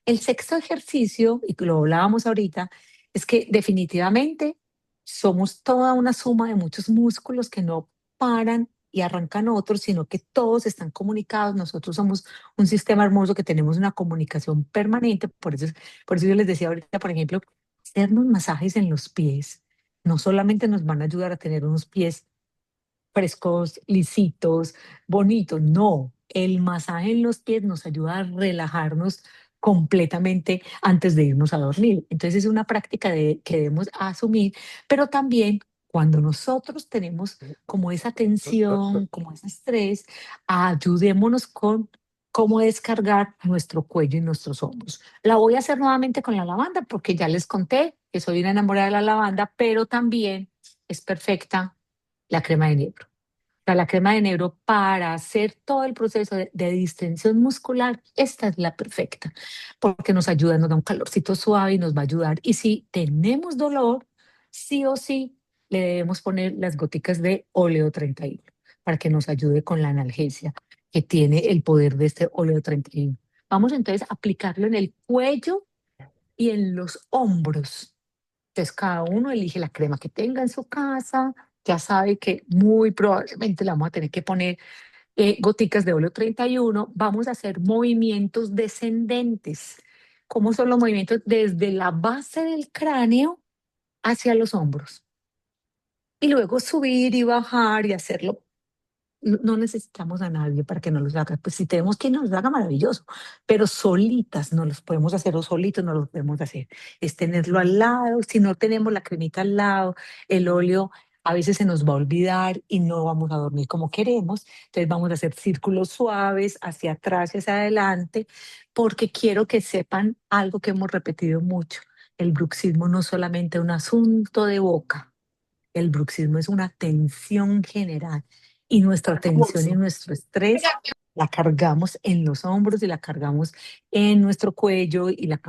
El sexto ejercicio, y que lo hablábamos ahorita, es que definitivamente somos toda una suma de muchos músculos que no paran y arrancan otros, sino que todos están comunicados. Nosotros somos un sistema hermoso que tenemos una comunicación permanente. Por eso yo les decía ahorita, por ejemplo, hacernos masajes en los pies no solamente nos van a ayudar a tener unos pies frescos, lisitos, bonitos. No, el masaje en los pies nos ayuda a relajarnos completamente antes de irnos a dormir. Entonces es una práctica que debemos asumir, pero también cuando nosotros tenemos como esa tensión, como ese estrés, ayudémonos con cómo descargar nuestro cuello y nuestros hombros. La voy a hacer nuevamente con la lavanda porque ya les conté que soy una enamorada de la lavanda, pero también es perfecta la crema de enebro. O sea, la crema de enebro para hacer todo el proceso de distensión muscular, esta es la perfecta, porque nos ayuda, nos da un calorcito suave y nos va a ayudar. Y si tenemos dolor, sí o sí le debemos poner las goticas de óleo 31 para que nos ayude con la analgesia que tiene el poder de este óleo 31. Vamos entonces a aplicarlo en el cuello y en los hombros. Entonces, cada uno elige la crema que tenga en su casa. Ya sabe que muy probablemente le vamos a tener que poner goticas de óleo 31. Vamos a hacer movimientos descendentes. ¿Cómo son los movimientos? Desde la base del cráneo hacia los hombros. Y luego subir y bajar y hacerlo. No necesitamos a nadie para que nos los haga. Pues si tenemos quien nos los haga, maravilloso. Pero solitas no los podemos hacer o solitos no los podemos hacer. Es tenerlo al lado. Si no tenemos la cremita al lado, el óleo a veces se nos va a olvidar y no vamos a dormir como queremos. Entonces vamos a hacer círculos suaves hacia atrás y hacia adelante, porque quiero que sepan algo que hemos repetido mucho. El bruxismo no es solamente un asunto de boca, el bruxismo es una tensión general y nuestra tensión y nuestro estrés la cargamos en los hombros y la cargamos en nuestro cuello y la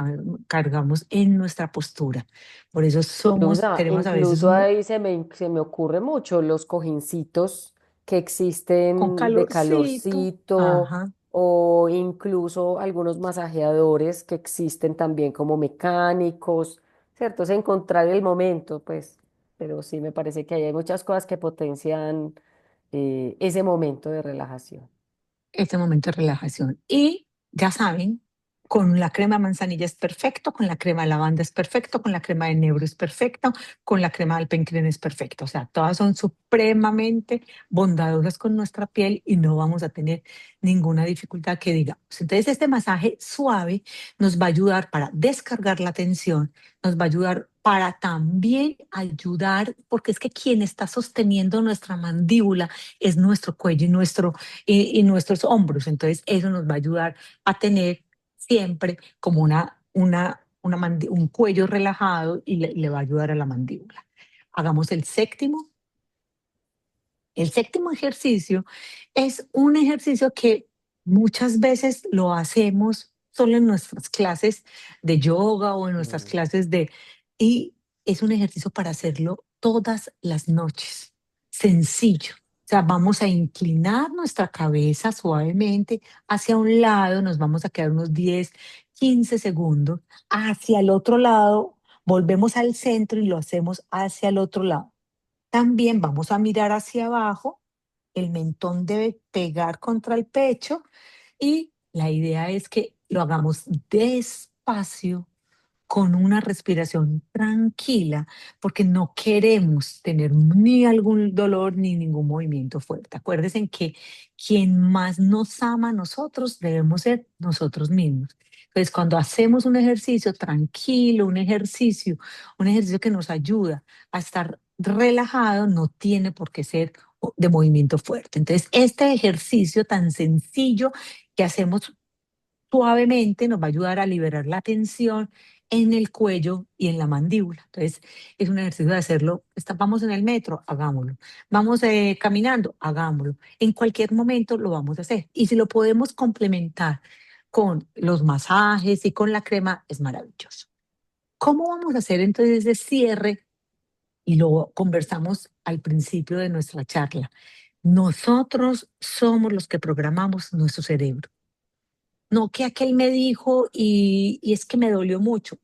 cargamos en nuestra postura. Por eso tenemos a veces Incluso ahí se me ocurre mucho los cojincitos que con existen de calorcito. calorcito Ajá. o incluso algunos masajeadores que existen también como mecánicos, ¿cierto? Es encontrar el momento, pues, pero sí me parece que ahí hay muchas cosas que potencian ese momento de relajación. este momento de relajación. Y ya saben, con la crema de manzanilla es perfecto, con la crema de lavanda es perfecto, con la crema de enebro es perfecto, con la crema de alpencrén es perfecto. O sea, todas son supremamente bondadosas con nuestra piel y no vamos a tener ninguna dificultad que digamos. Entonces, este masaje suave nos va a ayudar para descargar la tensión, nos va a ayudar para también ayudar, porque es que quien está sosteniendo nuestra mandíbula es nuestro cuello y nuestros hombros. Entonces, eso nos va a ayudar a tener siempre como un cuello relajado y le va a ayudar a la mandíbula. Hagamos el séptimo. El séptimo ejercicio es un ejercicio que muchas veces lo hacemos solo en nuestras clases de yoga o en nuestras Mm. clases de... Y es un ejercicio para hacerlo todas las noches. Sencillo. O sea, vamos a inclinar nuestra cabeza suavemente hacia un lado, nos vamos a quedar unos 10, 15 segundos. Hacia el otro lado, volvemos al centro y lo hacemos hacia el otro lado. También vamos a mirar hacia abajo, el mentón debe pegar contra el pecho y la idea es que lo hagamos despacio, con una respiración tranquila, porque no queremos tener ni algún dolor ni ningún movimiento fuerte. Acuérdense que quien más nos ama a nosotros debemos ser nosotros mismos. Entonces, cuando hacemos un ejercicio tranquilo, un ejercicio que nos ayuda a estar relajado, no tiene por qué ser de movimiento fuerte. Entonces, este ejercicio tan sencillo que hacemos suavemente nos va a ayudar a liberar la tensión en el cuello y en la mandíbula. Entonces, es un ejercicio de hacerlo. Vamos en el metro, hagámoslo. Vamos caminando, hagámoslo. En cualquier momento lo vamos a hacer. Y si lo podemos complementar con los masajes y con la crema, es maravilloso. ¿Cómo vamos a hacer entonces ese cierre? Y lo conversamos al principio de nuestra charla. Nosotros somos los que programamos nuestro cerebro. No que aquel me dijo y es que me dolió mucho.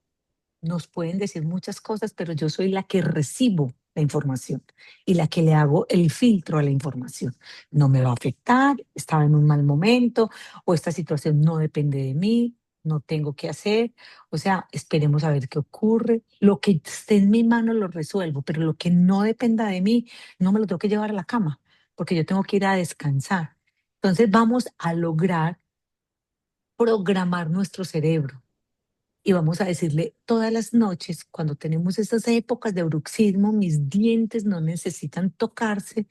Nos pueden decir muchas cosas, pero yo soy la que recibo la información y la que le hago el filtro a la información. No me va a afectar, estaba en un mal momento o esta situación no depende de mí, no tengo que hacer. O sea, esperemos a ver qué ocurre. Lo que esté en mi mano lo resuelvo, pero lo que no dependa de mí, no me lo tengo que llevar a la cama porque yo tengo que ir a descansar. Entonces vamos a lograr programar nuestro cerebro y vamos a decirle todas las noches, cuando tenemos estas épocas de bruxismo, mis dientes no necesitan tocarse,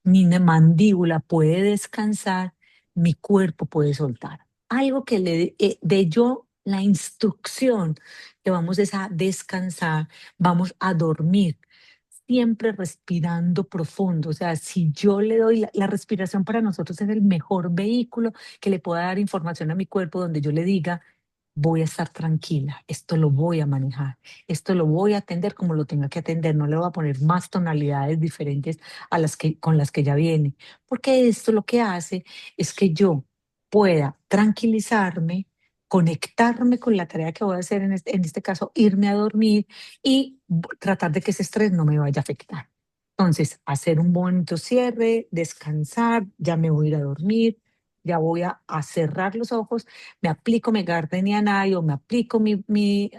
mi mandíbula puede descansar, mi cuerpo puede soltar. Algo que le dé yo la instrucción que vamos es a descansar, vamos a dormir, siempre respirando profundo. O sea, si yo le doy la respiración para nosotros es el mejor vehículo que le pueda dar información a mi cuerpo donde yo le diga, voy a estar tranquila, esto lo voy a manejar, esto lo voy a atender como lo tenga que atender, no le voy a poner más tonalidades diferentes a las que con las que ya viene, porque esto lo que hace es que yo pueda tranquilizarme, conectarme con la tarea que voy a hacer en este caso, irme a dormir y tratar de que ese estrés no me vaya a afectar. Entonces, hacer un bonito cierre, descansar, ya me voy a ir a dormir, ya voy a cerrar los ojos, me aplico mi Gardenia Night o me aplico mi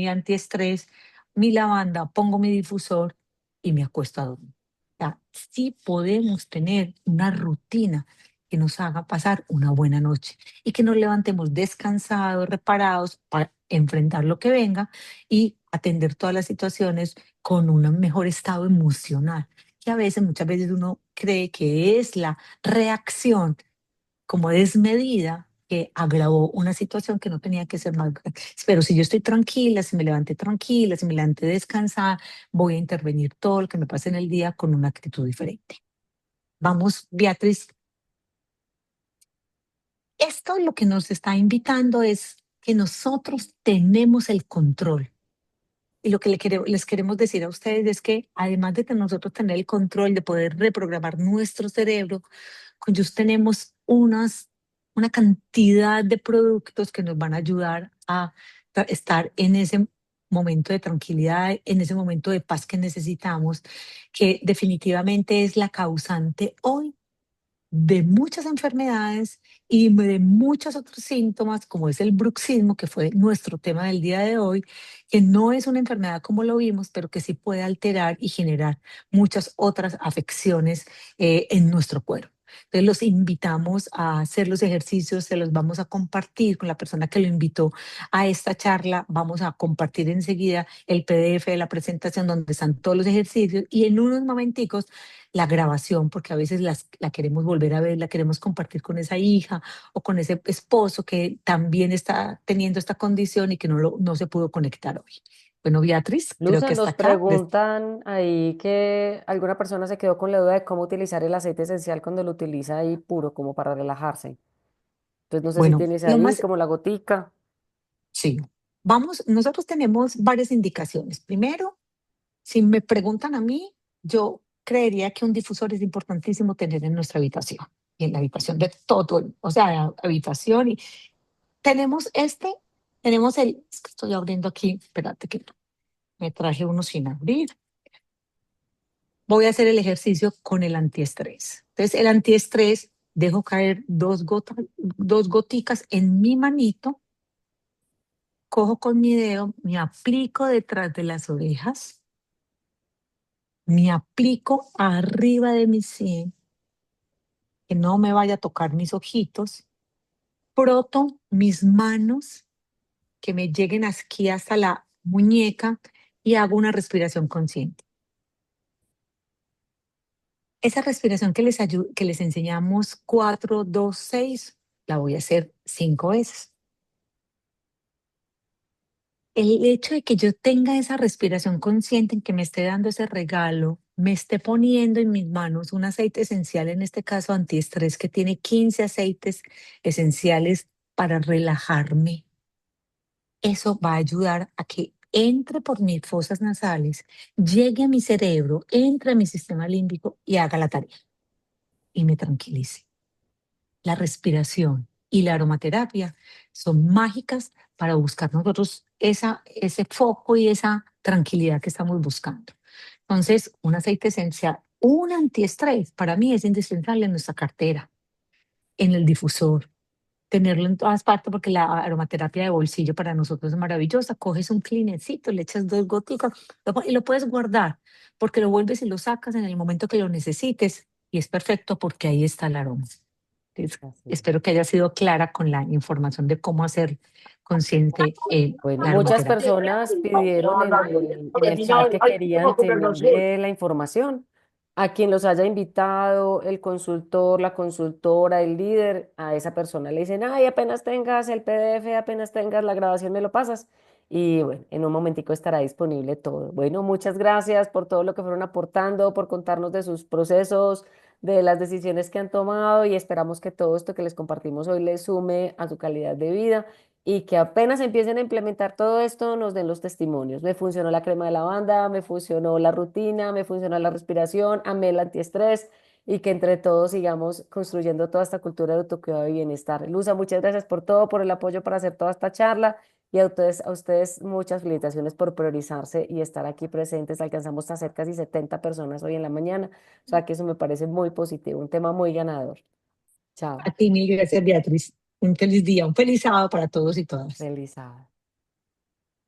antiestrés, mi lavanda, pongo mi difusor y me acuesto a dormir. O sea, sí podemos tener una rutina que nos haga pasar una buena noche y que nos levantemos descansados, reparados para enfrentar lo que venga y atender todas las situaciones con un mejor estado emocional, que a veces, muchas veces uno cree que es la reacción como desmedida que agravó una situación que no tenía que ser más grave. Pero si yo estoy tranquila, si me levanté tranquila, si me levanté descansada, voy a intervenir todo lo que me pase en el día con una actitud diferente. Vamos, Beatriz, esto lo que nos está invitando es que nosotros tenemos el control. Y lo que les queremos decir a ustedes es que además de que nosotros tener el control de poder reprogramar nuestro cerebro, con ellos tenemos una cantidad de productos que nos van a ayudar a estar en ese momento de tranquilidad, en ese momento de paz que necesitamos, que definitivamente es la causante hoy de muchas enfermedades y de muchos otros síntomas, como es el bruxismo, que fue nuestro tema del día de hoy, que no es una enfermedad como lo vimos, pero que sí puede alterar y generar muchas otras afecciones en nuestro cuerpo. Entonces los invitamos a hacer los ejercicios, se los vamos a compartir con la persona que lo invitó a esta charla. Vamos a compartir enseguida el PDF de la presentación donde están todos los ejercicios y en unos momenticos la grabación, porque a veces la queremos volver a ver, la queremos compartir con esa hija o con ese esposo que también está teniendo esta condición y que no se pudo conectar hoy. Bueno, Beatriz, creo Luza, que hasta nos acá. preguntan ahí que alguna persona se quedó con la duda de cómo utilizar el aceite esencial cuando lo utiliza ahí puro, como para relajarse. Entonces, no sé si Bueno, tienes lo ahí más, como la gotica. sí, vamos, nosotros tenemos varias indicaciones. Primero, si me preguntan a mí, yo creería que un difusor es importantísimo tener en nuestra habitación, y en la habitación de todo, o sea, habitación. Y tenemos tenemos es que estoy abriendo aquí, espérate que me traje uno sin abrir. Voy a hacer el ejercicio con el antiestrés. Entonces, el antiestrés, dejo caer dos goticas en mi manito, cojo con mi dedo, me aplico detrás de las orejas, me aplico arriba de mi sien, que no me vaya a tocar mis ojitos, froto mis manos, que me lleguen aquí hasta la muñeca y hago una respiración consciente. Esa respiración que les enseñamos 4, 2, 6, la voy a hacer 5 veces. El hecho de que yo tenga esa respiración consciente en que me esté dando ese regalo, me esté poniendo en mis manos un aceite esencial, en este caso antiestrés, que tiene 15 aceites esenciales para relajarme, eso va a ayudar a que entre por mis fosas nasales, llegue a mi cerebro, entre a mi sistema límbico y haga la tarea y me tranquilice. La respiración y la aromaterapia son mágicas para buscar nosotros ese foco y esa tranquilidad que estamos buscando. Entonces, un aceite esencial, un antiestrés, para mí es indispensable en nuestra cartera, en el difusor, tenerlo en todas partes porque la aromaterapia de bolsillo para nosotros es maravillosa. Coges un cleanercito, le echas 2 goticas y lo puedes guardar porque lo vuelves y lo sacas en el momento que lo necesites y es perfecto porque ahí está el aroma. Entonces, Así es. espero que haya sido clara con la información de cómo hacer consciente Bueno, la muchas aromaterapia. personas pidieron en el chat que querían tener la información. A quien los haya invitado, el consultor, la consultora, el líder, a esa persona le dicen, ay, apenas tengas el PDF, apenas tengas la grabación, me lo pasas. Y bueno, en un momentico estará disponible todo. Bueno, muchas gracias por todo lo que fueron aportando, por contarnos de sus procesos, de las decisiones que han tomado y esperamos que todo esto que les compartimos hoy les sume a su calidad de vida y que apenas empiecen a implementar todo esto, nos den los testimonios. Me funcionó la crema de lavanda, me funcionó la rutina, me funcionó la respiración, amé el antiestrés y que entre todos sigamos construyendo toda esta cultura de autocuidado y bienestar. Luza, muchas gracias por todo, por el apoyo para hacer toda esta charla y a ustedes muchas felicitaciones por priorizarse y estar aquí presentes. Alcanzamos a hacer casi 70 personas hoy en la mañana, o sea que eso me parece muy positivo, un tema muy ganador. Chao, A ti mil gracias, Beatriz. Un feliz día, un feliz sábado para todos y todas. feliz sábado.